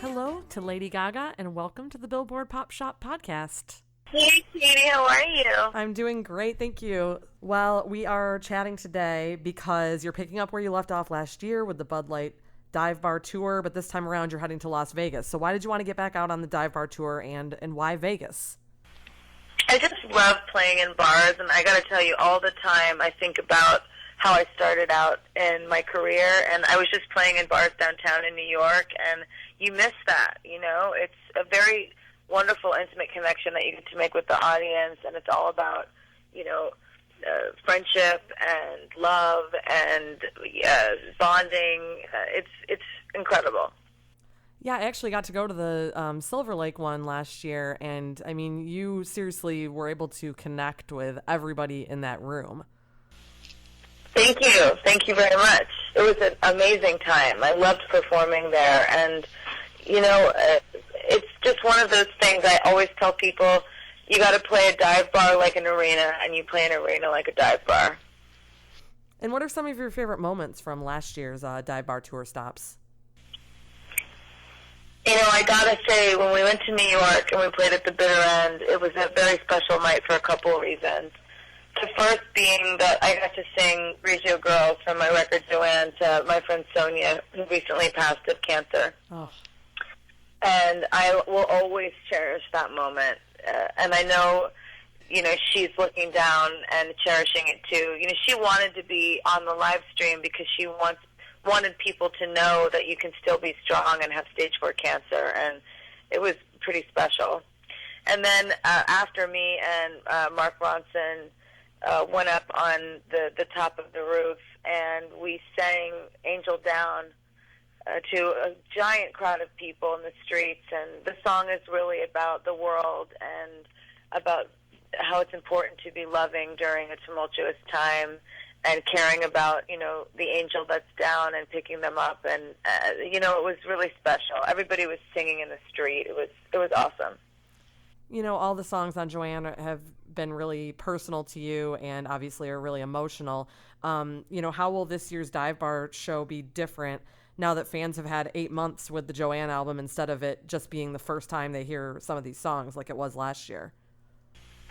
Hello to Lady Gaga, and welcome to the Billboard Pop Shop Podcast. Hey, Katie, how are you? I'm doing great, thank you. Well, we are chatting today because you're picking up where you left off last year with the Bud Light Dive Bar Tour, but this time around you're heading to Las Vegas. So why did you want to get back out on the Dive Bar Tour, and why Vegas? I just love playing in bars, and I got to tell you, all the time I think about how I started out in my career, and I was just playing in bars downtown in New York, and you miss that, you know? It's a very wonderful, intimate connection that you get to make with the audience, and it's all about, you know, friendship and love and bonding. It's incredible. Yeah, I actually got to go to the Silver Lake one last year, and I mean, you seriously were able to connect with everybody in that room. Thank you. Thank you very much. It was an amazing time. I loved performing there, and, you know, it's just one of those things I always tell people, you got to play a dive bar like an arena, and you play an arena like a dive bar. And what are some of your favorite moments from last year's Dive Bar Tour stops? You know, I got to say, when we went to New York and we played at the bitter end, it was a very special night for a couple of reasons. The first being that I got to sing Grigio Girls from my record Joanne to my friend Sonia, who recently passed of cancer. Oh. And I will always cherish that moment. And I know, you know, she's looking down and cherishing it too. You know, she wanted to be on the live stream because she wanted people to know that you can still be strong and have stage 4 cancer. And it was pretty special. And then after me and Mark Ronson went up on the top of the roof, and we sang Angel Down to a giant crowd of people in the streets. And the song is really about the world and about how it's important to be loving during a tumultuous time and caring about, you know, the angel that's down and picking them up. And, you know, it was really special. Everybody was singing in the street. It was awesome. You know, all the songs on Joanne have been really personal to you and obviously are really emotional. You know, how will this year's Dive Bar show be different now that fans have had 8 months with the Joanne album instead of it just being the first time they hear some of these songs like it was last year?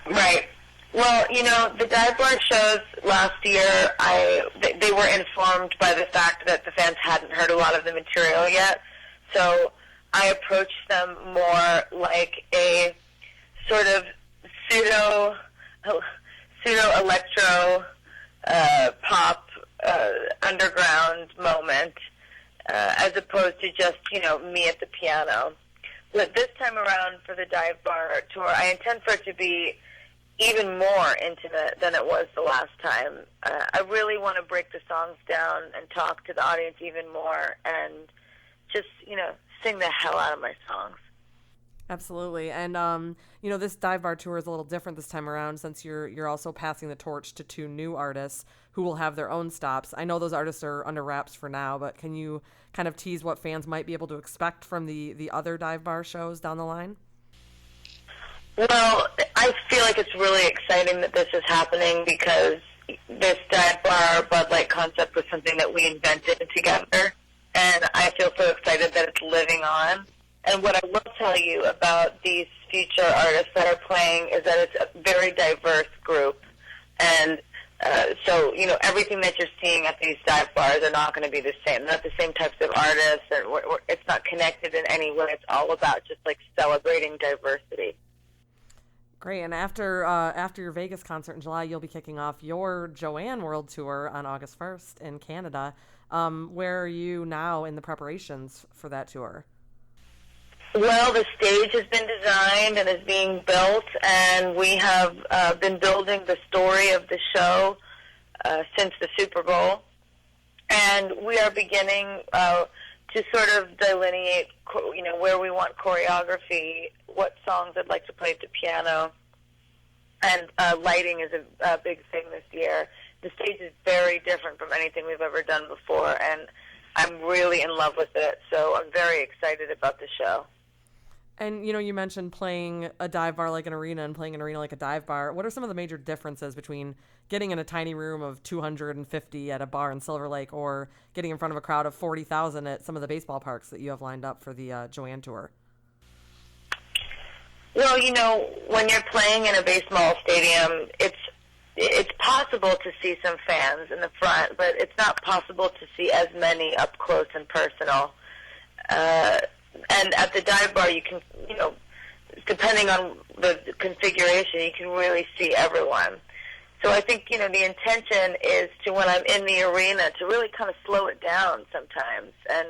Right. Well, you know, the Dive Bar shows last year, they were informed by the fact that the fans hadn't heard a lot of the material yet. So I approached them more like a sort of pseudo-electro pop underground moment, as opposed to just, you know, me at the piano. But this time around for the Dive Bar Tour, I intend for it to be even more intimate than it was the last time. I really want to break the songs down and talk to the audience even more and just, you know, sing the hell out of my songs. Absolutely. And, you know, this Dive Bar Tour is a little different this time around since you're also passing the torch to 2 new artists who will have their own stops. I know those artists are under wraps for now, but can you kind of tease what fans might be able to expect from the other Dive Bar shows down the line? Well, I feel like it's really exciting that this is happening because this Dive Bar Bud Light concept was something that we invented together, and I feel so excited that it's living on. And what I will tell you about these future artists that are playing is that it's a very diverse group. And so, you know, everything that you're seeing at these dive bars are not going to be the same. Not the same types of artists. And it's not connected in any way. It's all about just, like, celebrating diversity. Great. And after your Vegas concert in July, you'll be kicking off your Joanne World Tour on August 1st in Canada. Where are you now in the preparations for that tour? Well, the stage has been designed and is being built, and we have been building the story of the show since the Super Bowl. And we are beginning to sort of delineate, you know, where we want choreography, what songs I'd like to play at the piano. And lighting is a big thing this year. The stage is very different from anything we've ever done before, and I'm really in love with it. So I'm very excited about the show. And, you mentioned playing a dive bar like an arena and playing an arena like a dive bar. What are some of the major differences between getting in a tiny room of 250 at a bar in Silver Lake or getting in front of a crowd of 40,000 at some of the baseball parks that you have lined up for the Joanne Tour? Well, when you're playing in a baseball stadium, it's possible to see some fans in the front, but it's not possible to see as many up close and personal. And at the dive bar, you can, depending on the configuration, you can really see everyone. So I think, the intention is to, when I'm in the arena, to really kind of slow it down sometimes and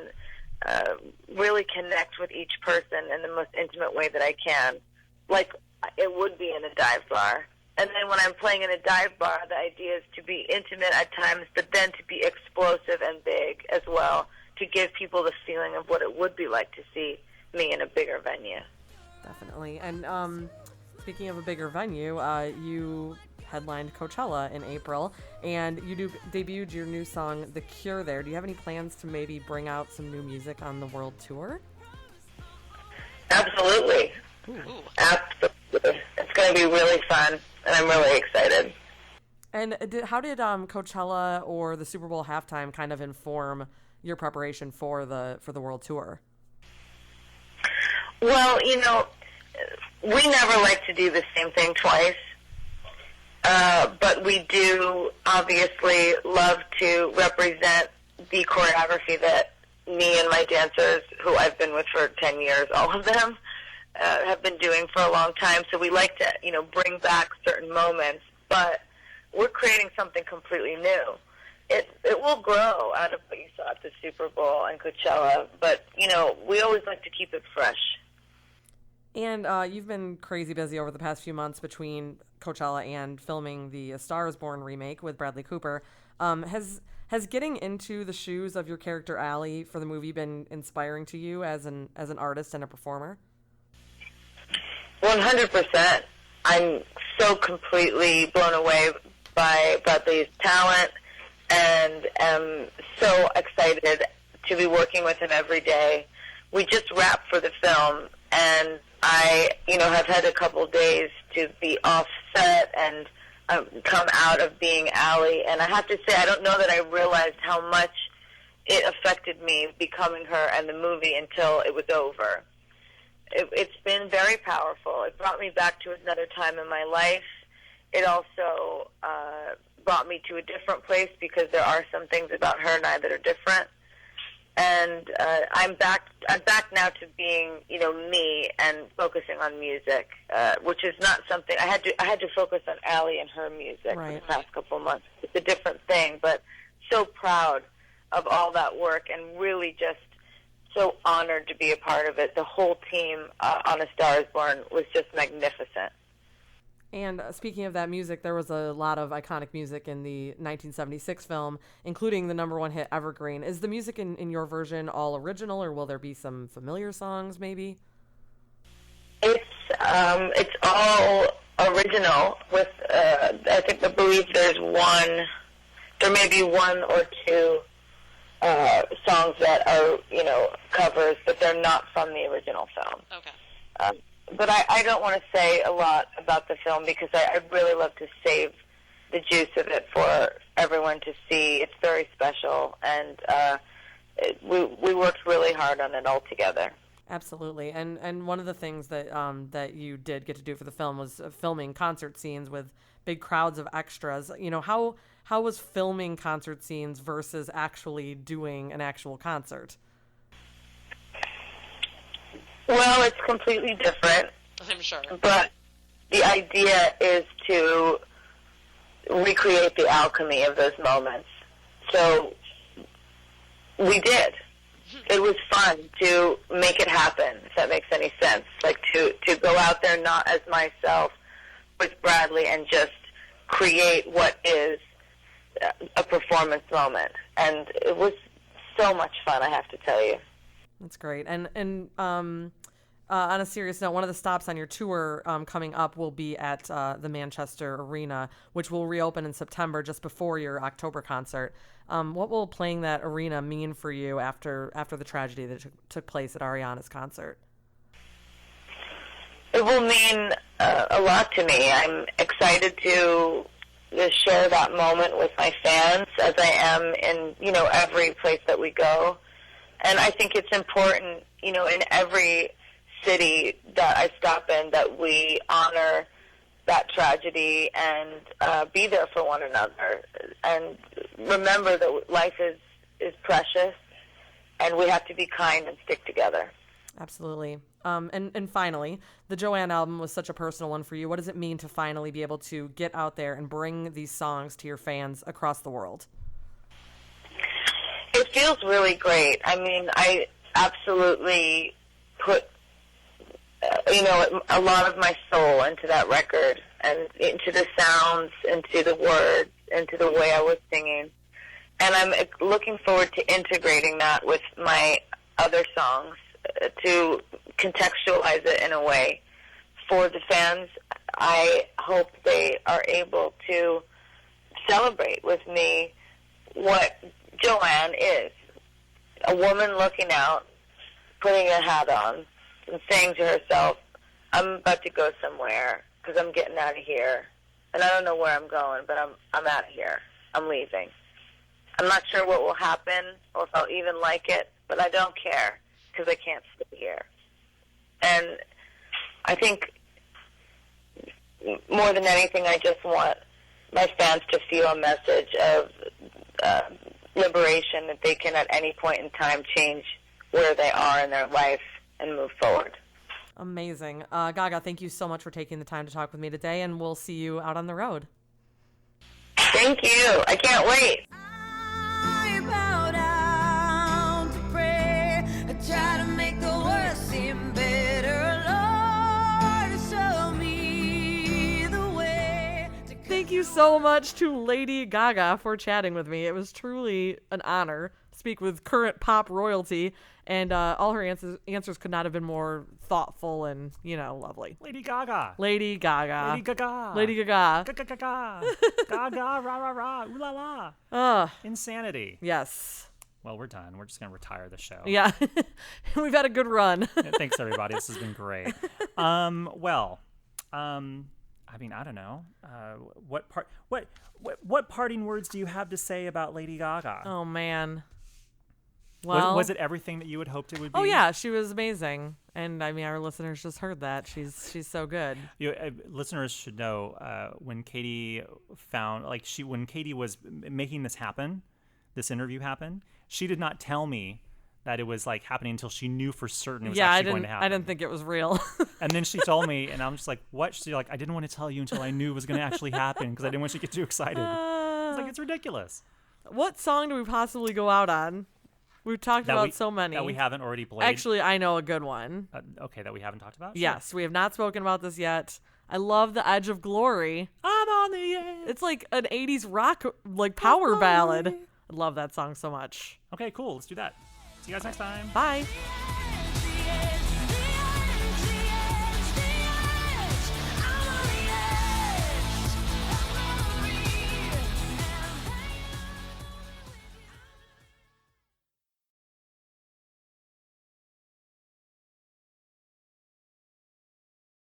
really connect with each person in the most intimate way that I can, like it would be in a dive bar. And then when I'm playing in a dive bar, the idea is to be intimate at times, but then to be explosive and big as well, to give people the feeling of what it would be like to see me in a bigger venue. Definitely. And speaking of a bigger venue, you headlined Coachella in April, and you debuted your new song, The Cure, there. Do you have any plans to maybe bring out some new music on the world tour? Absolutely. Ooh. Absolutely. It's going to be really fun, and I'm really excited. And how did Coachella or the Super Bowl halftime kind of inform your preparation for the world tour? Well, we never like to do the same thing twice, but we do obviously love to represent the choreography that me and my dancers, who I've been with for 10 years, all of them, have been doing for a long time. So we like to, bring back certain moments, but we're creating something completely new. It will grow out of what you saw at the Super Bowl and Coachella, but, we always like to keep it fresh. And you've been crazy busy over the past few months between Coachella and filming the A Star Is Born remake with Bradley Cooper. Has getting into the shoes of your character Allie for the movie been inspiring to you as an artist and a performer? 100%. I'm so completely blown away by Bradley's talent, and am so excited to be working with him every day. We just wrapped for the film, and I, have had a couple days to be off set and come out of being Allie. And I have to say, I don't know that I realized how much it affected me becoming her and the movie until it was over. It's been very powerful. It brought me back to another time in my life. It also brought me to a different place because there are some things about her and I that are different. And I'm back now to being, me and focusing on music, which is not something I had to focus on Allie and her music right. for the past couple of months. It's a different thing, but so proud of all that work and really just so honored to be a part of it. The whole team on A Star Is Born was just magnificent. And speaking of that music, there was a lot of iconic music in the 1976 film, including the #1 hit Evergreen. Is the music in your version all original, or will there be some familiar songs maybe? It's all original with, I believe there may be one or two songs that are, covers, but they're not from the original film. Okay. But I don't want to say a lot about the film because I'd really love to save the juice of it for everyone to see. It's very special, and we worked really hard on it all together. Absolutely. And one of the things that that you did get to do for the film was filming concert scenes with big crowds of extras. How was filming concert scenes versus actually doing an actual concert? Well, it's completely different. I'm sure. But the idea is to recreate the alchemy of those moments. So we did. It was fun to make it happen, if that makes any sense. Like to go out there not as myself with Bradley and just create what is a performance moment. And it was so much fun, I have to tell you. That's great. And on a serious note, one of the stops on your tour coming up will be at the Manchester Arena, which will reopen in September, just before your October concert. What will playing that arena mean for you after the tragedy that took place at Ariana's concert? it will mean a lot to me. I'm excited to share that moment with my fans, as I am in, every place that we go. And I think it's important, in every city that I stop in, that we honor that tragedy and be there for one another. And remember that life is precious, and we have to be kind and stick together. Absolutely. And finally, the Joanne album was such a personal one for you. What does it mean to finally be able to get out there and bring these songs to your fans across the world? It feels really great. I mean, I absolutely put, a lot of my soul into that record, and into the sounds, into the words, into the way I was singing. And I'm looking forward to integrating that with my other songs to contextualize it in a way for the fans. I hope they are able to celebrate with me what Joanne is. A woman looking out, putting a hat on, and saying to herself, I'm about to go somewhere because I'm getting out of here. And I don't know where I'm going, but I'm out of here. I'm leaving. I'm not sure what will happen or if I'll even like it, but I don't care because I can't stay here. And I think more than anything, I just want my fans to feel a message of liberation, that they can at any point in time change where they are in their life and move forward. Amazing. Gaga, thank you so much for taking the time to talk with me today, and we'll see you out on the road. Thank you. I can't wait. I bow down to pray. I try to make the worst seem better. Lord, show me the way. Thank you so much to Lady Gaga for chatting with me. It was truly an honor to speak with current pop royalty, and all her answers could not have been more thoughtful and, lovely. Lady Gaga. Lady Gaga. Lady Gaga. Lady Gaga. Gaga. Gaga, rah, rah, rah, ooh la la. Insanity. Yes. Well, we're done. We're just going to retire the show. Yeah. We've had a good run. Thanks, everybody. This has been great. I mean, I don't know. What parting words do you have to say about Lady Gaga? Oh, man. Well, was it everything that you had hoped it would be? Oh, yeah. She was amazing. And, I mean, our listeners just heard that. She's so good. Listeners should know when Katie when Katie was making this interview happen, she did not tell me that it was happening until she knew for certain it was actually going to happen. I didn't think it was real. And then she told me, and I'm just like, what? She's like, I didn't want to tell you until I knew it was going to actually happen because I didn't want you to get too excited. I was like, it's ridiculous. What song do we possibly go out on? We've talked about so many. That we haven't already played. Actually, I know a good one. Okay, that we haven't talked about? Yes, sure. We have not spoken about this yet. I love The Edge of Glory. I'm on the edge. It's like an 80s rock, power ballad. I love that song so much. Okay, cool. Let's do that. See you guys next time. Bye.